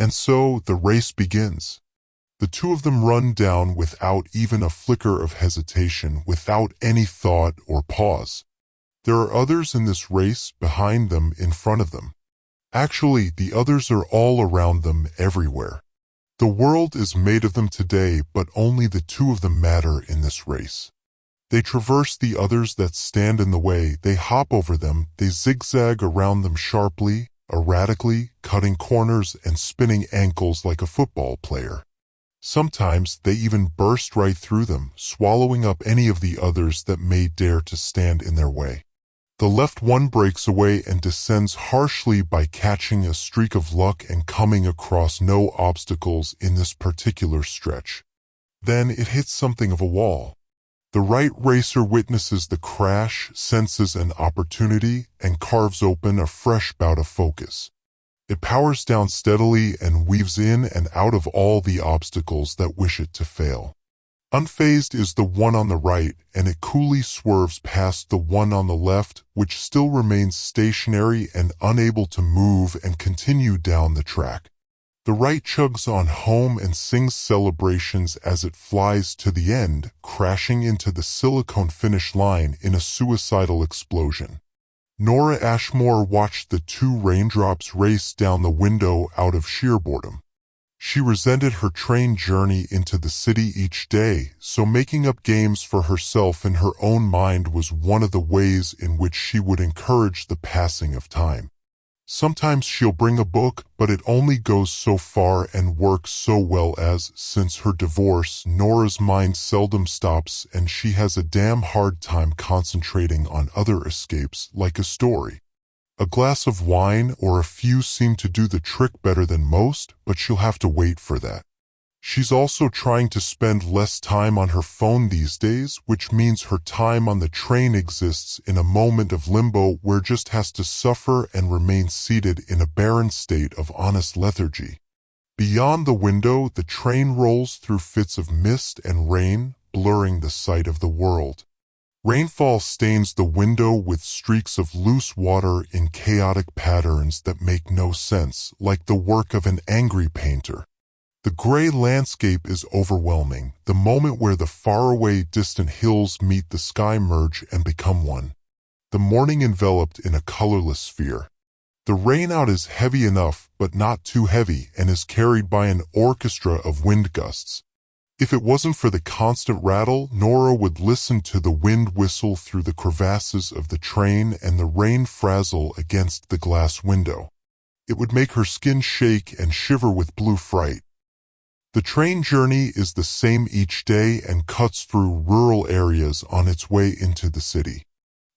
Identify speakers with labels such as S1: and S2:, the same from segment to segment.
S1: And so the race begins. The two of them run down without even a flicker of hesitation, without any thought or pause. There are others in this race, behind them, in front of them. Actually, the others are all around them, everywhere. The world is made of them today, but only the two of them matter in this race. They traverse the others that stand in the way, they hop over them, they zigzag around them sharply, erratically, cutting corners and spinning ankles like a football player. Sometimes they even burst right through them, swallowing up any of the others that may dare to stand in their way. The left one breaks away and descends harshly by catching a streak of luck and coming across no obstacles in this particular stretch. Then it hits something of a wall. The right racer witnesses the crash, senses an opportunity, and carves open a fresh bout of focus. It powers down steadily and weaves in and out of all the obstacles that wish it to fail. Unfazed is the one on the right, and it coolly swerves past the one on the left, which still remains stationary and unable to move, and continue down the track. The right chugs on home and sings celebrations as it flies to the end, crashing into the silicone finish line in a suicidal explosion. Nora Ashmore watched the two raindrops race down the window out of sheer boredom. She resented her train journey into the city each day, so making up games for herself in her own mind was one of the ways in which she would encourage the passing of time. Sometimes she'll bring a book, but it only goes so far and works so well as, since her divorce, Nora's mind seldom stops and she has a damn hard time concentrating on other escapes like a story. A glass of wine or a few seem to do the trick better than most, but she'll have to wait for that. She's also trying to spend less time on her phone these days, which means her time on the train exists in a moment of limbo where just has to suffer and remain seated in a barren state of honest lethargy. Beyond the window, the train rolls through fits of mist and rain, blurring the sight of the world. Rainfall stains the window with streaks of loose water in chaotic patterns that make no sense, like the work of an angry painter. The gray landscape is overwhelming, the moment where the faraway distant hills meet the sky merge and become one. The morning enveloped in a colorless sphere. The rain out is heavy enough, but not too heavy, and is carried by an orchestra of wind gusts. If it wasn't for the constant rattle, Nora would listen to the wind whistle through the crevasses of the train and the rain frazzle against the glass window. It would make her skin shake and shiver with blue fright. The train journey is the same each day and cuts through rural areas on its way into the city.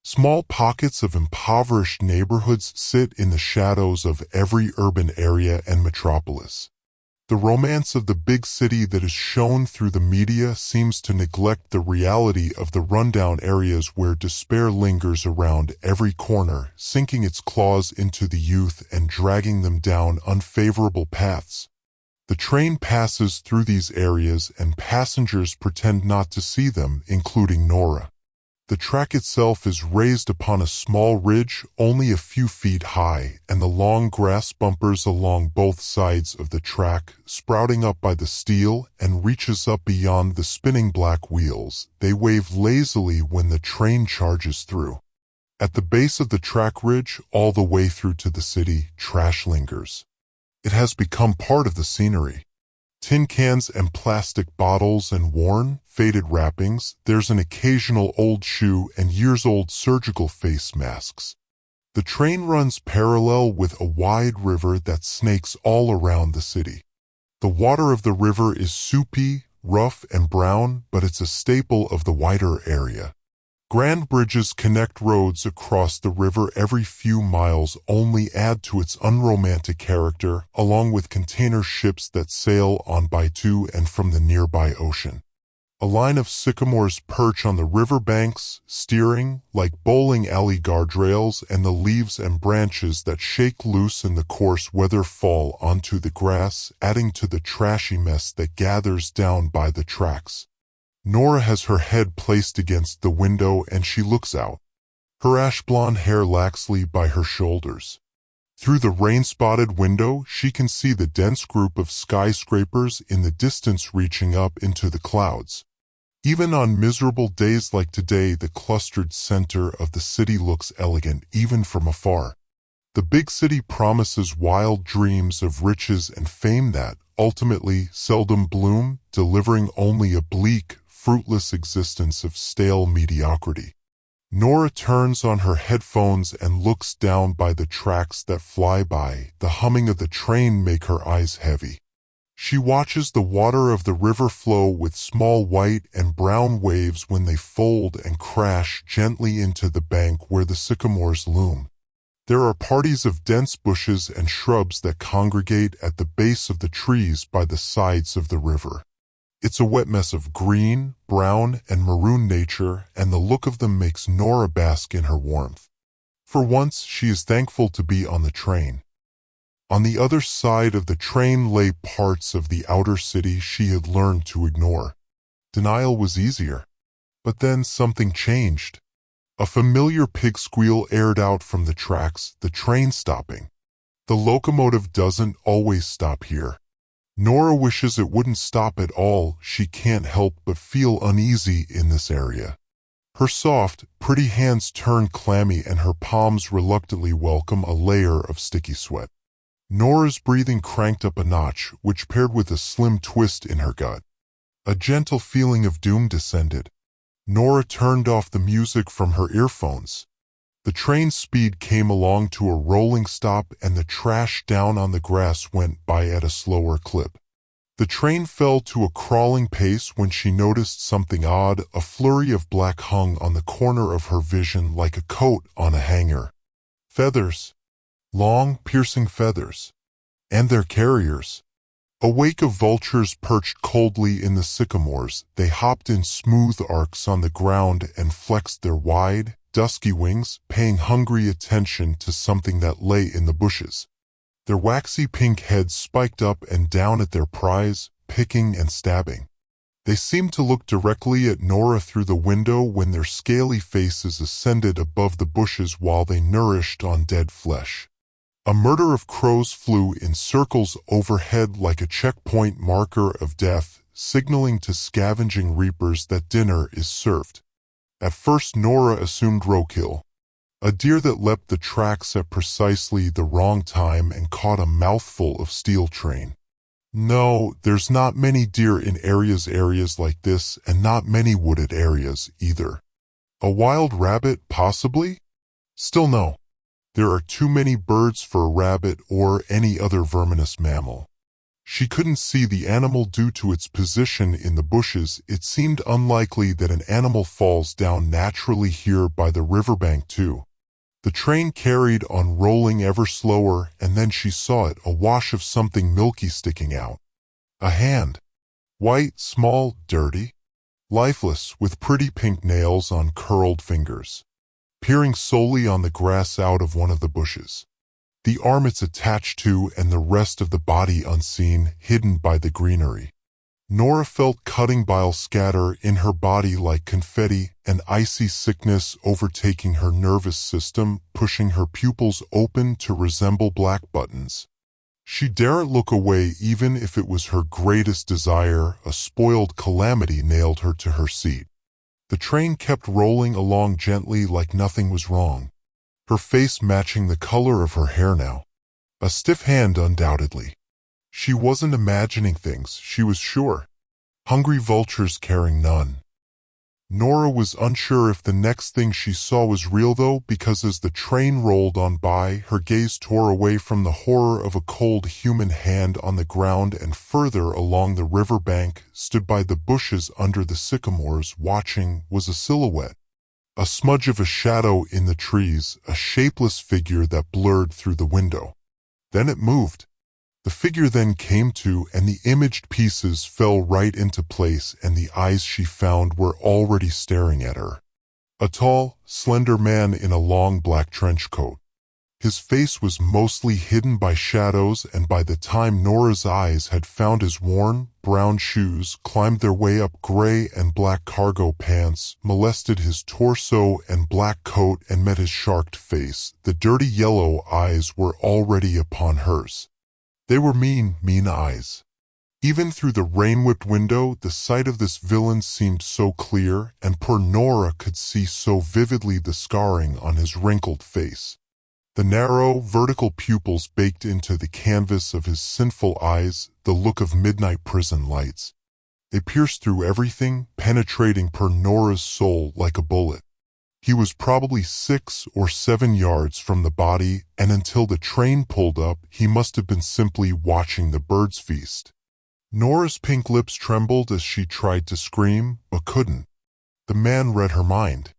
S1: Small pockets of impoverished neighborhoods sit in the shadows of every urban area and metropolis. The romance of the big city that is shown through the media seems to neglect the reality of the rundown areas where despair lingers around every corner, sinking its claws into the youth and dragging them down unfavorable paths. The train passes through these areas and passengers pretend not to see them, including Nora. The track itself is raised upon a small ridge only a few feet high, and the long grass bumpers along both sides of the track, sprouting up by the steel and reaches up beyond the spinning black wheels, they wave lazily when the train charges through. At the base of the track ridge, all the way through to the city, trash lingers. It has become part of the scenery. Tin cans and plastic bottles and worn, faded wrappings, there's an occasional old shoe and years-old surgical face masks. The train runs parallel with a wide river that snakes all around the city. The water of the river is soupy, rough, and brown, but it's a staple of the wider area. Grand bridges connect roads across the river every few miles only add to its unromantic character, along with container ships that sail on by to and from the nearby ocean. A line of sycamores perch on the river banks, steering, like bowling alley guardrails, and the leaves and branches that shake loose in the coarse weather fall onto the grass, adding to the trashy mess that gathers down by the tracks. Nora has her head placed against the window and she looks out, her ash blonde hair laxly by her shoulders. Through the rain-spotted window, she can see the dense group of skyscrapers in the distance reaching up into the clouds. Even on miserable days like today, the clustered center of the city looks elegant even from afar. The big city promises wild dreams of riches and fame that, ultimately, seldom bloom, delivering only a bleak, fruitless existence of stale mediocrity. Nora turns on her headphones and looks down by the tracks that fly by. The humming of the train makes her eyes heavy. She watches the water of the river flow with small white and brown waves when they fold and crash gently into the bank where the sycamores loom. There are parties of dense bushes and shrubs that congregate at the base of the trees by the sides of the river. It's a wet mess of green, brown, and maroon nature, and the look of them makes Nora bask in her warmth. For once, she is thankful to be on the train. On the other side of the train lay parts of the outer city she had learned to ignore. Denial was easier. But then something changed. A familiar pig squeal aired out from the tracks, the train stopping. The locomotive doesn't always stop here. Nora wishes it wouldn't stop at all. She can't help but feel uneasy in this area. Her soft, pretty hands turn clammy and her palms reluctantly welcome a layer of sticky sweat. Nora's breathing cranked up a notch, which paired with a slim twist in her gut. A gentle feeling of doom descended. Nora turned off the music from her earphones. The train's speed came along to a rolling stop and the trash down on the grass went by at a slower clip. The train fell to a crawling pace when she noticed something odd. A flurry of black hung on the corner of her vision like a coat on a hanger. Feathers. Long, piercing feathers. And their carriers. A wake of vultures perched coldly in the sycamores. They hopped in smooth arcs on the ground and flexed their wide, dusky wings, paying hungry attention to something that lay in the bushes. Their waxy pink heads spiked up and down at their prize, picking and stabbing. They seemed to look directly at Nora through the window when their scaly faces ascended above the bushes while they nourished on dead flesh. A murder of crows flew in circles overhead like a checkpoint marker of death, signaling to scavenging reapers that dinner is served. At first Nora assumed roadkill. A deer that leapt the tracks at precisely the wrong time and caught a mouthful of steel train. No, there's not many deer in areas like this, and not many wooded areas either. A wild rabbit, possibly? Still no. There are too many birds for a rabbit or any other verminous mammal. She couldn't see the animal due to its position in the bushes. It seemed unlikely that an animal falls down naturally here by the riverbank too. The train carried on rolling ever slower, and then she saw it, a wash of something milky sticking out. A hand. White, small, dirty. Lifeless, with pretty pink nails on curled fingers. Peering solely on the grass out of one of the bushes. The arm it's attached to and the rest of the body unseen, hidden by the greenery. Nora felt cutting bile scatter in her body like confetti, an icy sickness overtaking her nervous system, pushing her pupils open to resemble black buttons. She daren't look away even if it was her greatest desire. A spoiled calamity nailed her to her seat. The train kept rolling along gently like nothing was wrong. Her face matching the color of her hair now. A stiff hand undoubtedly. She wasn't imagining things, she was sure. Hungry vultures caring none. Nora was unsure if the next thing she saw was real though, because as the train rolled on by, her gaze tore away from the horror of a cold human hand on the ground and further along the riverbank, stood by the bushes under the sycamores, watching, was a silhouette. A smudge of a shadow in the trees, a shapeless figure that blurred through the window. Then it moved. The figure then came to, and the imaged pieces fell right into place, and the eyes she found were already staring at her. A tall, slender man in a long black trench coat. His face was mostly hidden by shadows, and by the time Nora's eyes had found his worn, brown shoes, climbed their way up gray and black cargo pants, molested his torso and black coat, and met his sharked face, the dirty yellow eyes were already upon hers. They were mean, mean eyes. Even through the rain-whipped window, the sight of this villain seemed so clear, and poor Nora could see so vividly the scarring on his wrinkled face. The narrow, vertical pupils baked into the canvas of his sinful eyes, the look of midnight prison lights. They pierced through everything, penetrating poor Nora's soul like a bullet. He was probably 6 or 7 yards from the body, and until the train pulled up, he must have been simply watching the birds feast. Nora's pink lips trembled as she tried to scream, but couldn't. The man read her mind.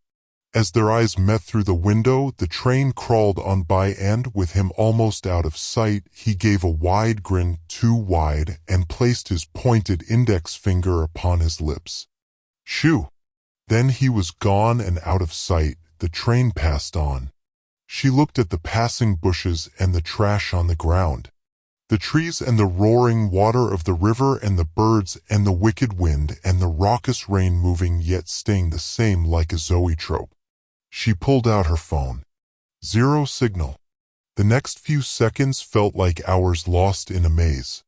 S1: As their eyes met through the window, the train crawled on by, and with him almost out of sight, he gave a wide grin, too wide, and placed his pointed index finger upon his lips. Shoo! Then he was gone and out of sight. The train passed on. She looked at the passing bushes and the trash on the ground. The trees and the roaring water of the river and the birds and the wicked wind and the raucous rain moving yet staying the same like a zoetrope. She pulled out her phone. 0 signal. The next few seconds felt like hours lost in a maze.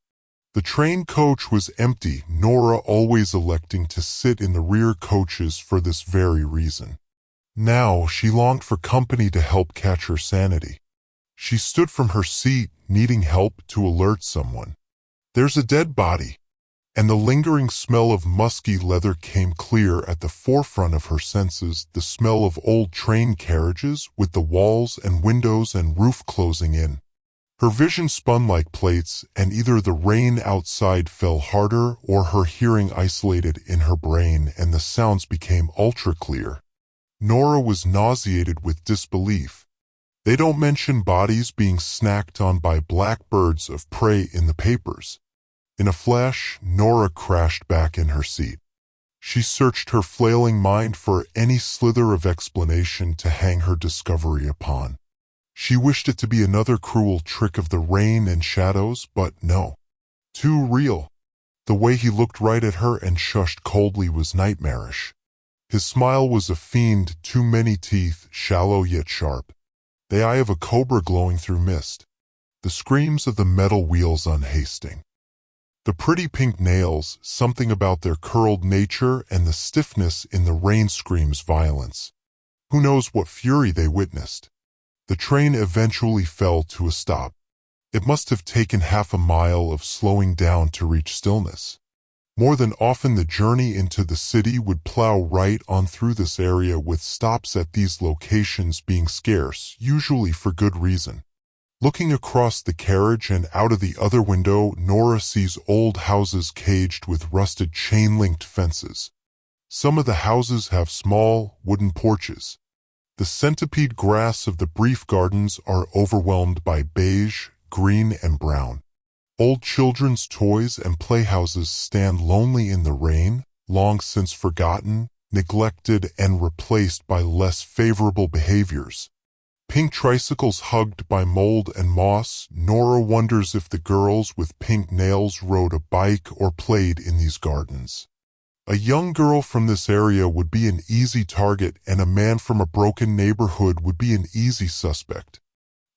S1: The train coach was empty, Nora always electing to sit in the rear coaches for this very reason. Now she longed for company to help catch her sanity. She stood from her seat, needing help to alert someone. There's a dead body. And the lingering smell of musky leather came clear at the forefront of her senses, the smell of old train carriages with the walls and windows and roof closing in. Her vision spun like plates, and either the rain outside fell harder or her hearing isolated in her brain and the sounds became ultra-clear. Nora was nauseated with disbelief. They don't mention bodies being snacked on by black birds of prey in the papers. In a flash, Nora crashed back in her seat. She searched her flailing mind for any slither of explanation to hang her discovery upon. She wished it to be another cruel trick of the rain and shadows, but no. Too real. The way he looked right at her and shushed coldly was nightmarish. His smile was a fiend, too many teeth, shallow yet sharp. The eye of a cobra glowing through mist. The screams of the metal wheels unhasting. The pretty pink nails, something about their curled nature, and the stiffness in the rain screams violence. Who knows what fury they witnessed? The train eventually fell to a stop. It must have taken half a mile of slowing down to reach stillness. More than often the journey into the city would plow right on through this area, with stops at these locations being scarce, usually for good reason. Looking across the carriage and out of the other window, Nora sees old houses caged with rusted chain-linked fences. Some of the houses have small, wooden porches. The centipede grass of the brief gardens are overwhelmed by beige, green, and brown. Old children's toys and playhouses stand lonely in the rain, long since forgotten, neglected, and replaced by less favorable behaviors. Pink tricycles hugged by mold and moss. Nora wonders if the girls with pink nails rode a bike or played in these gardens. A young girl from this area would be an easy target, and a man from a broken neighborhood would be an easy suspect.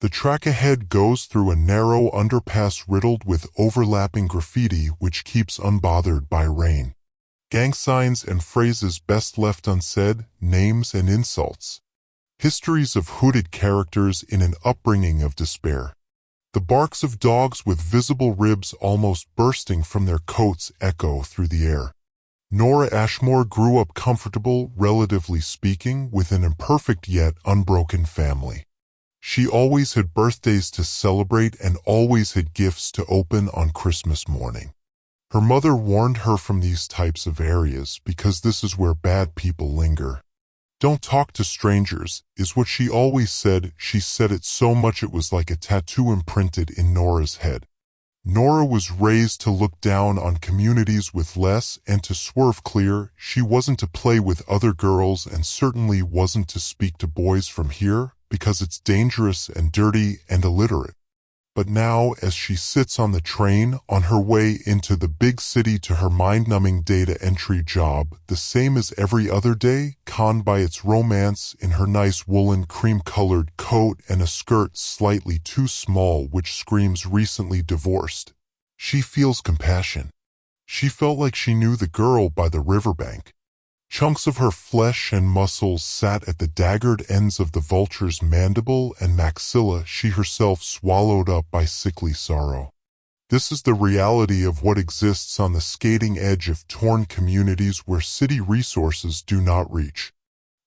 S1: The track ahead goes through a narrow underpass riddled with overlapping graffiti which keeps unbothered by rain. Gang signs and phrases best left unsaid, names and insults. Histories of hooded characters in an upbringing of despair. The barks of dogs with visible ribs almost bursting from their coats echo through the air. Nora Ashmore grew up comfortable, relatively speaking, with an imperfect yet unbroken family. She always had birthdays to celebrate and always had gifts to open on Christmas morning. Her mother warned her from these types of areas because this is where bad people linger. Don't talk to strangers, is what she always said. She said it so much it was like a tattoo imprinted in Nora's head. Nora was raised to look down on communities with less and to swerve clear. She wasn't to play with other girls and certainly wasn't to speak to boys from here, because it's dangerous and dirty and illiterate. But now, as she sits on the train on her way into the big city to her mind-numbing data entry job, the same as every other day, conned by its romance in her nice woolen cream-colored coat and a skirt slightly too small which screams recently divorced, she feels compassion. She felt like she knew the girl by the riverbank. Chunks of her flesh and muscles sat at the daggered ends of the vulture's mandible and maxilla, she herself swallowed up by sickly sorrow. This is the reality of what exists on the skating edge of torn communities where city resources do not reach.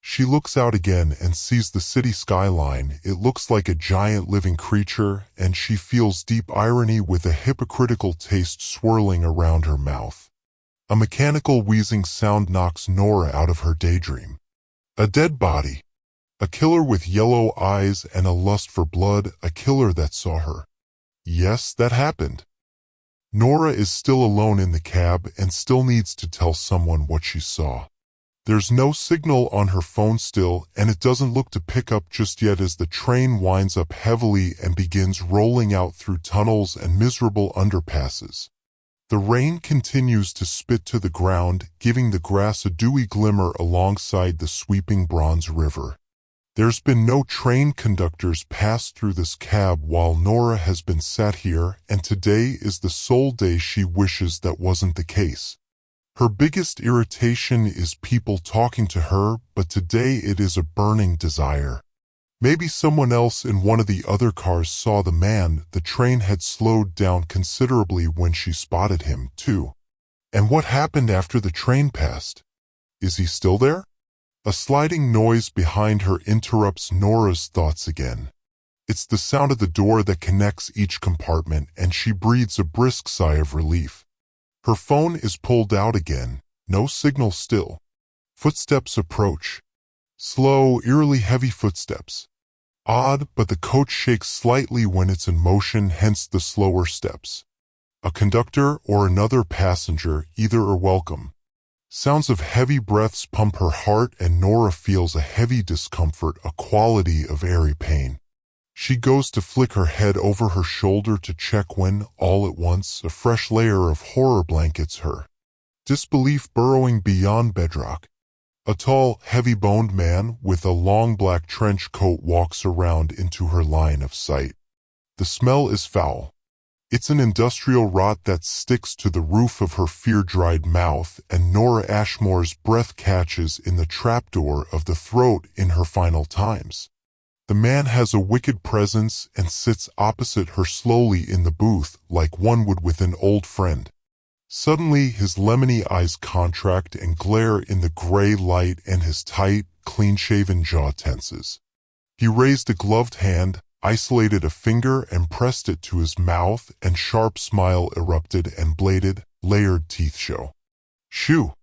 S1: She looks out again and sees the city skyline. It looks like a giant living creature, and she feels deep irony with a hypocritical taste swirling around her mouth. A mechanical wheezing sound knocks Nora out of her daydream. A dead body. A killer with yellow eyes and a lust for blood, a killer that saw her. Yes, that happened. Nora is still alone in the cab and still needs to tell someone what she saw. There's no signal on her phone still, and it doesn't look to pick up just yet as the train winds up heavily and begins rolling out through tunnels and miserable underpasses. The rain continues to spit to the ground, giving the grass a dewy glimmer alongside the sweeping bronze river. There's been no train conductors pass through this cab while Nora has been sat here, and today is the sole day she wishes that wasn't the case. Her biggest irritation is people talking to her, but today it is a burning desire. Maybe someone else in one of the other cars saw the man. The train had slowed down considerably when she spotted him, too. And what happened after the train passed? Is he still there? A sliding noise behind her interrupts Nora's thoughts again. It's the sound of the door that connects each compartment, and she breathes a brisk sigh of relief. Her phone is pulled out again, no signal still. Footsteps approach. Slow, eerily heavy footsteps. Odd, but the coach shakes slightly when it's in motion, hence the slower steps. A conductor or another passenger, either are welcome. Sounds of heavy breaths pump her heart, and Nora feels a heavy discomfort, a quality of airy pain. She goes to flick her head over her shoulder to check when, all at once, a fresh layer of horror blankets her. Disbelief burrowing beyond bedrock. A tall, heavy-boned man with a long black trench coat walks around into her line of sight. The smell is foul. It's an industrial rot that sticks to the roof of her fear-dried mouth, and Nora Ashmore's breath catches in the trapdoor of the throat in her final times. The man has a wicked presence and sits opposite her slowly in the booth like one would with an old friend. Suddenly his lemony eyes contract and glare in the gray light, and his tight, clean-shaven jaw tenses. He raised a gloved hand, isolated a finger and pressed it to his mouth, and sharp smile erupted and bladed, layered teeth show. Shoo!